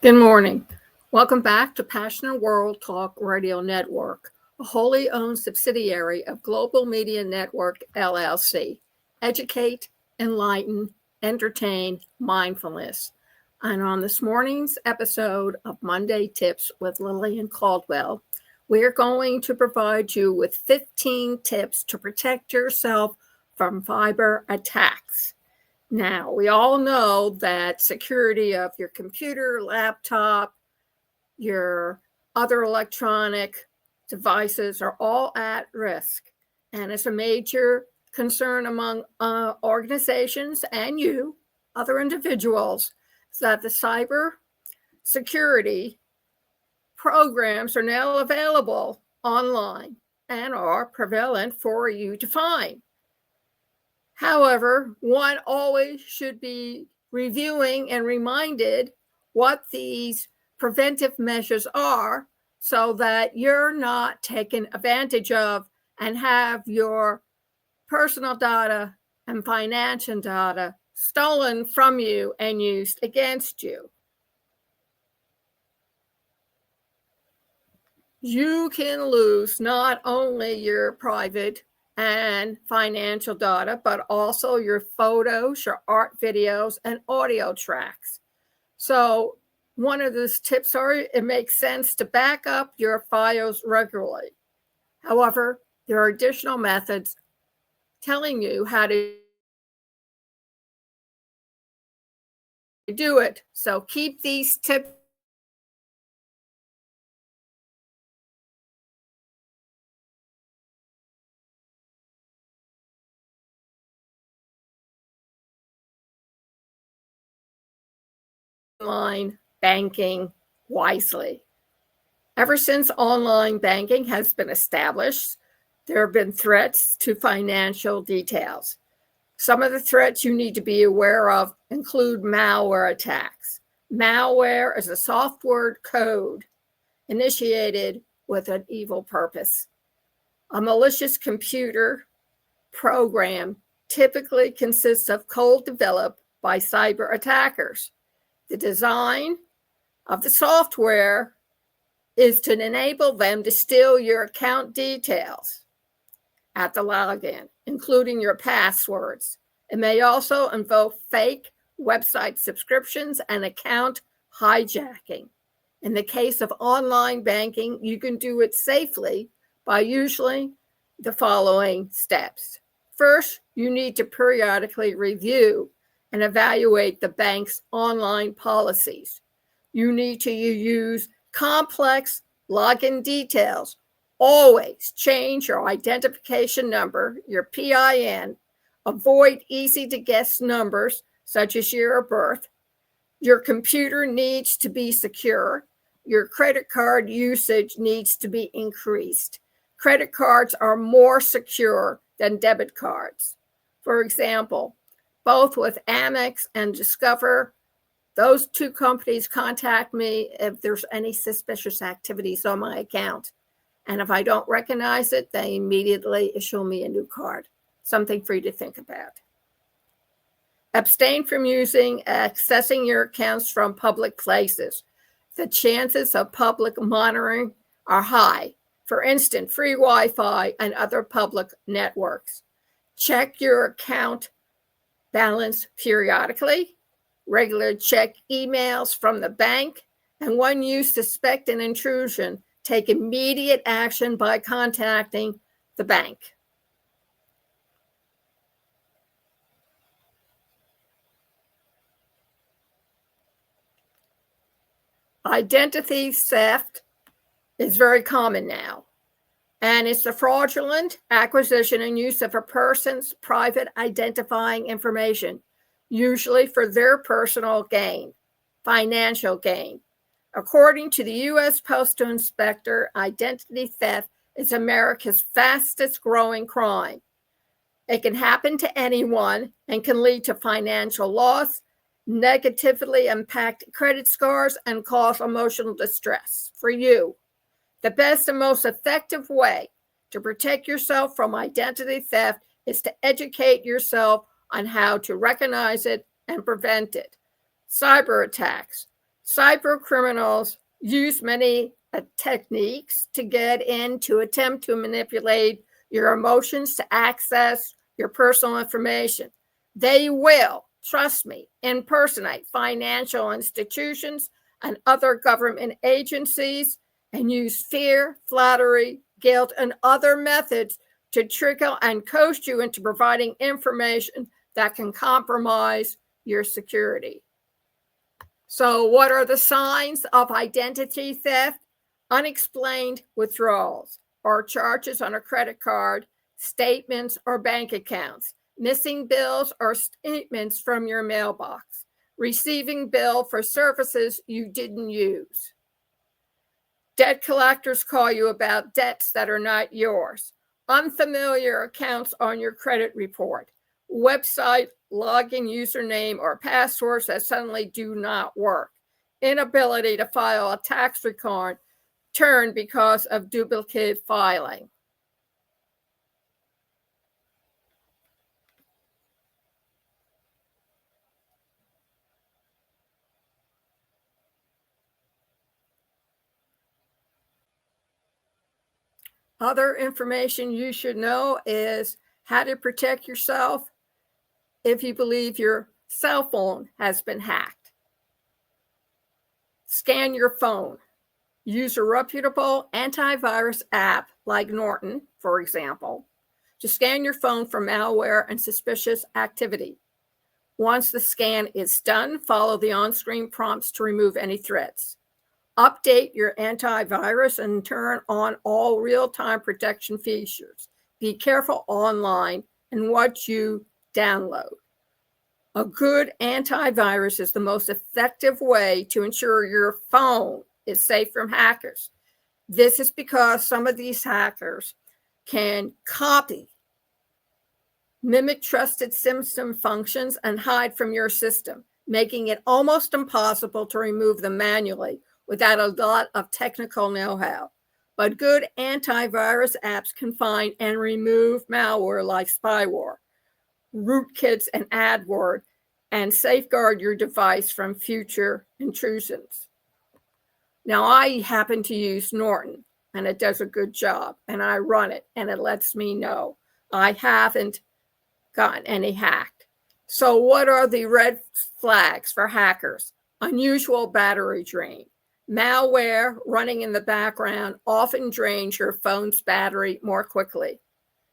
Good morning. Welcome back to Passionate World Talk Radio Network, a wholly owned subsidiary of Global Media Network, LLC. Educate, enlighten, entertain, mindfulness. And on this morning's episode of Monday Tips with Lillian Caldwell, we're going to provide you with 15 tips to protect yourself from cyber attacks. Now, we all know that security of your computer, laptop, your other electronic devices are all at risk. And it's a major concern among organizations and you, other individuals, that the cyber security programs are now available online and are prevalent for you to find. However, one always should be reviewing and reminded what these preventive measures are so that you're not taken advantage of and have your personal data and financial data stolen from you and used against you. You can lose not only your private and financial data, but also your photos, your art videos, and audio tracks. So one of those tips are it makes sense to back up your files regularly. However, there are additional methods telling you how to do it. So keep these tips online banking wisely. Ever since online banking has been established, there have been threats to financial details. Some of the threats you need to be aware of include malware attacks. Malware is a software code initiated with an evil purpose. A malicious computer program typically consists of code developed by cyber attackers. The design of the software is to enable them to steal your account details at the login, including your passwords. It may also invoke fake website subscriptions and account hijacking. In the case of online banking, you can do it safely by using the following steps. First, you need to periodically review and evaluate the bank's online policies. You need to use complex login details. Always change your identification number, your PIN. Avoid easy to guess numbers such as year of birth. Your computer needs to be secure. Your credit card usage needs to be increased. Credit cards are more secure than debit cards. For example, both with Amex and Discover, those two companies contact me if there's any suspicious activities on my account. And if I don't recognize it, they immediately issue me a new card. Something for you to think about. Abstain from accessing your accounts from public places. The chances of public monitoring are high. For instance, free Wi-Fi and other public networks. Check your account balance periodically. Regularly check emails from the bank. And when you suspect an intrusion, take immediate action by contacting the bank. Identity theft is very common now, and it's the fraudulent acquisition and use of a person's private identifying information, usually for their personal gain, financial gain. According to the U.S. Postal Inspector, identity theft is America's fastest growing crime. It can happen to anyone and can lead to financial loss, negatively impact credit scores, and cause emotional distress for you. The best and most effective way to protect yourself from identity theft is to educate yourself on how to recognize it and prevent it. Cyber attacks. Cyber criminals use many techniques to get in to attempt to manipulate your emotions to access your personal information. They will, trust me, impersonate financial institutions and other government agencies and use fear, flattery, guilt, and other methods to trigger and coast you into providing information that can compromise your security. So, what are the signs of identity theft? Unexplained withdrawals or charges on a credit card, statements or bank accounts, missing bills or statements from your mailbox, receiving bill for services you didn't use. Debt collectors call you about debts that are not yours, unfamiliar accounts on your credit report, website login username or passwords that suddenly do not work, inability to file a tax return because of duplicate filing. Other information you should know is how to protect yourself if you believe your cell phone has been hacked. Scan your phone. Use a reputable antivirus app like Norton, for example, to scan your phone for malware and suspicious activity. Once the scan is done, follow the on-screen prompts to remove any threats. Update your antivirus and turn on all real-time protection features. Be careful online and what you download. A good antivirus is the most effective way to ensure your phone is safe from hackers. This is because some of these hackers can copy, mimic trusted system functions, and hide from your system, making it almost impossible to remove them manually without a lot of technical know-how. But good antivirus apps can find and remove malware like spyware, rootkits, and adware, and safeguard your device from future intrusions. Now, I happen to use Norton, and it does a good job, and I run it, and it lets me know I haven't gotten any hacked. So what are the red flags for hackers? Unusual battery drain. Malware running in the background often drains your phone's battery more quickly.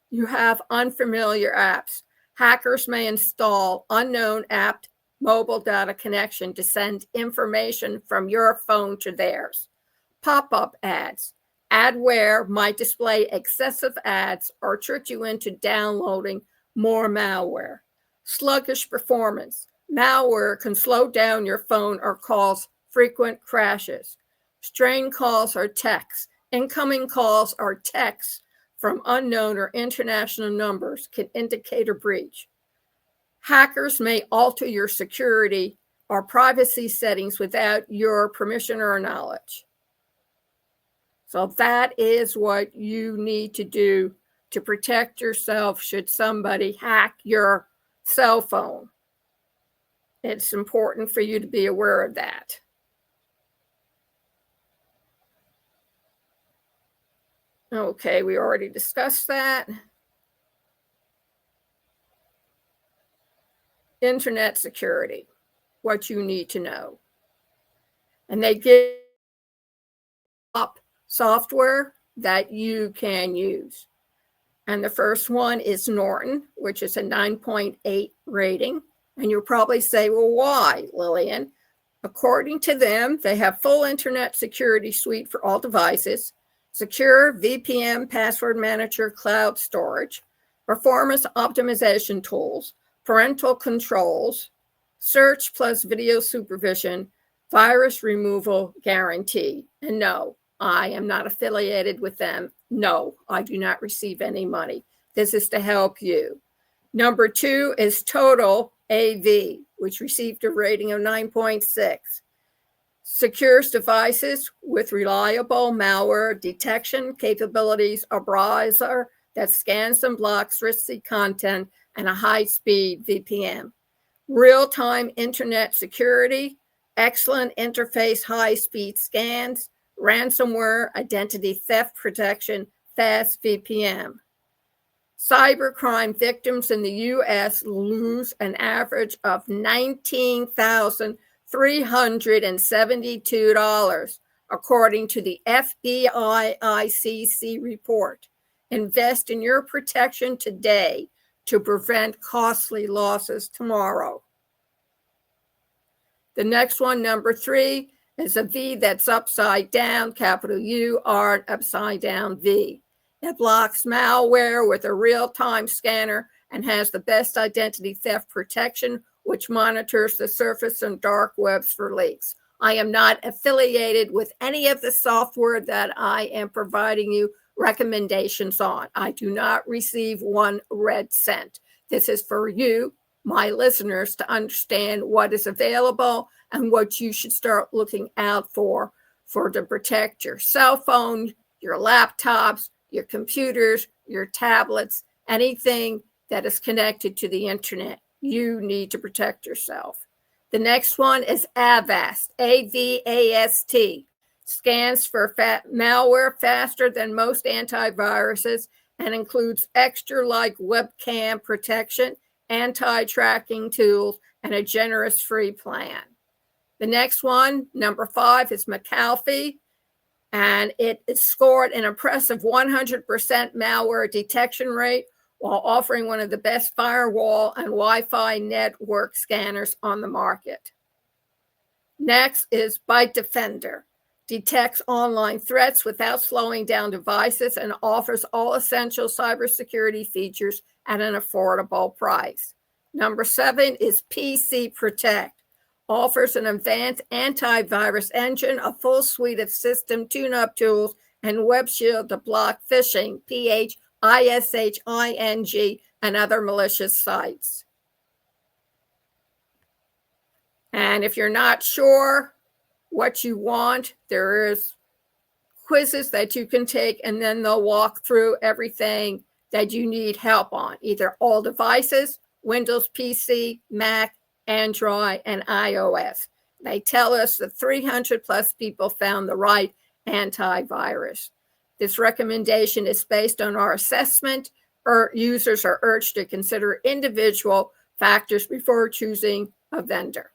You have unfamiliar apps. Hackers may install unknown app mobile data connection to send information from your phone to theirs. Pop-up ads. Adware might display excessive ads or trick you into downloading more malware. Sluggish performance. Malware can slow down your phone or cause frequent crashes. Strained calls or texts. Incoming calls or texts from unknown or international numbers can indicate a breach. Hackers may alter your security or privacy settings without your permission or knowledge. So that is what you need to do to protect yourself should somebody hack your cell phone. It's important for you to be aware of that. Okay, we already discussed that. Internet security, what you need to know. And they give up software that you can use. And the first one is Norton, which is a 9.8 rating. And you'll probably say, well, why, Lillian? According to them, they have full internet security suite for all devices, secure VPN password manager cloud storage, performance optimization tools, parental controls, search plus video supervision, virus removal guarantee. And no, I am not affiliated with them. No, I do not receive any money. This is to help you. Number 2 is Total AV, which received a rating of 9.6. Secures devices with reliable malware detection capabilities, a browser that scans and blocks risky content, and a high-speed VPN. Real-time internet security, excellent interface high-speed scans, ransomware, identity theft protection, fast VPN. Cybercrime victims in the U.S. lose an average of $19,372, according to the FBI ICC report. Invest in your protection today to prevent costly losses tomorrow. The next one, number 3, is a V that's upside down, capital U, R, upside down V. It blocks malware with a real-time scanner and has the best identity theft protection, which monitors the surface and dark webs for leaks. I am not affiliated with any of the software that I am providing you recommendations on. I do not receive one red cent. This is for you, my listeners, to understand what is available and what you should start looking out for to protect your cell phone, your laptops, your computers, your tablets, anything that is connected to the internet. You need to protect yourself. The next one is Avast, A-V-A-S-T. Scans for malware faster than most antiviruses and includes extra-like webcam protection, anti-tracking tools, and a generous free plan. The next one, number 5, is McAfee, and it scored an impressive 100% malware detection rate while offering one of the best firewall and Wi-Fi network scanners on the market. Next is Bitdefender. Detects online threats without slowing down devices and offers all essential cybersecurity features at an affordable price. Number 7 is PC Protect. Offers an advanced antivirus engine, a full suite of system tune-up tools, and Web Shield to block phishing, phishing, and other malicious sites. And if you're not sure what you want, there is quizzes that you can take, and then they'll walk through everything that you need help on, either all devices, Windows PC, Mac, Android, and iOS. They tell us that 300 plus people found the right antivirus. This recommendation is based on our assessment. Users are urged to consider individual factors before choosing a vendor.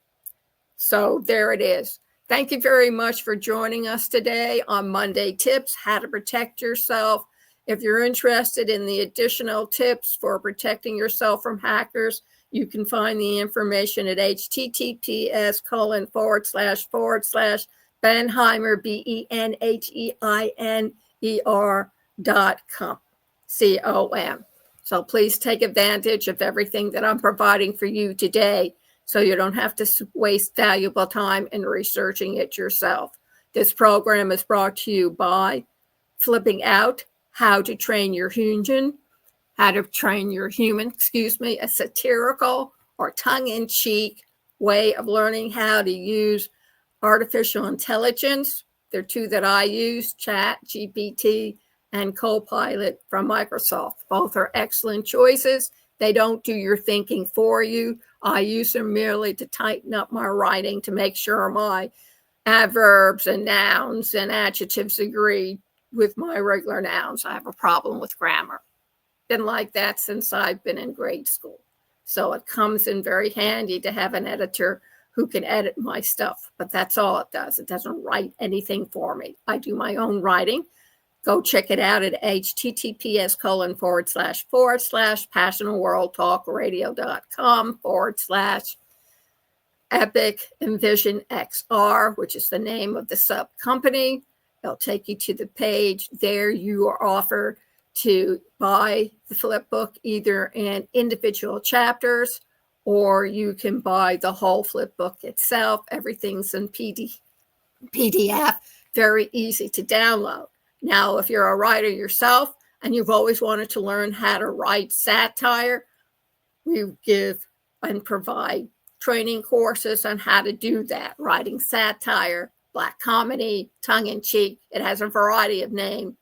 So there it is. Thank you very much for joining us today on Monday Tips, How to Protect Yourself. If you're interested in the additional tips for protecting yourself from hackers, you can find the information at https://Benheimer, BENHEINER.com. So please take advantage of everything that I'm providing for you today, so you don't have to waste valuable time in researching it yourself. This program is brought to you by Flipping Out, How to Train Your Human, a satirical or tongue-in-cheek way of learning how to use artificial intelligence. There are 2 that I use, ChatGPT and Copilot from Microsoft. Both are excellent choices. They don't do your thinking for you. I use them merely to tighten up my writing to make sure my adverbs and nouns and adjectives agree with my regular nouns. I have a problem with grammar. Been like that since I've been in grade school. So it comes in very handy to have an editor who can edit my stuff. But that's all it does. It doesn't write anything for me. I do my own writing. Go check it out at https://passionalworldtalkradio.com/Epic Envision XR, which is the name of the sub company. It'll take you to the page. There you are offered to buy the flip book either in individual chapters, or you can buy the whole flip book itself. Everything's in PDF, very easy to download. Now, if you're a writer yourself and you've always wanted to learn how to write satire, we give and provide training courses on how to do that. Writing satire, black comedy, tongue-in-cheek. It has a variety of names.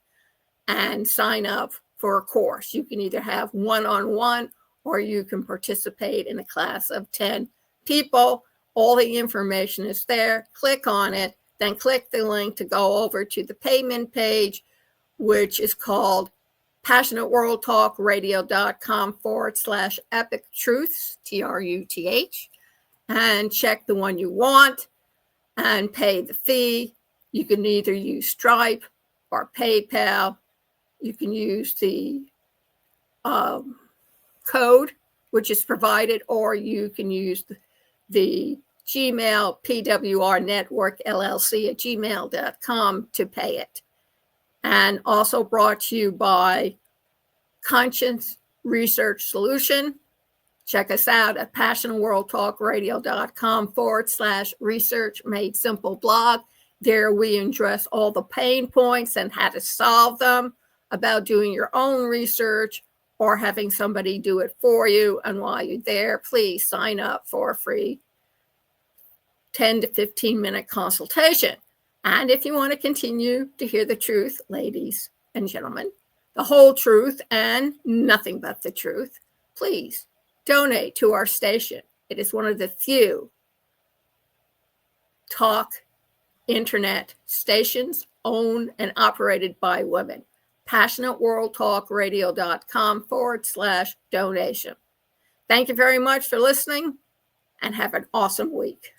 And sign up for a course. You can either have one-on-one, or you can participate in a class of 10 people, All the information is there. Click on it, then click the link to go over to the payment page, which is called passionateworldtalkradio.com/epic truths, TRUTH, and check the one you want and pay the fee. You can either use Stripe or PayPal. You can use the code, which is provided, or you can use the Gmail, PWR Network LLC at gmail.com to pay it. And also brought to you by Conscience Research Solution. Check us out at passionateworldtalkradio.com/research made simple blog. There we address all the pain points and how to solve them about doing your own research or having somebody do it for you. And while you're there, please sign up for a free 10 to 15 minute consultation. And if you want to continue to hear the truth, ladies and gentlemen, the whole truth and nothing but the truth, please donate to our station. It is one of the few talk internet stations owned and operated by women. PassionateWorldTalkRadio.com/donation. Thank you very much for listening and have an awesome week.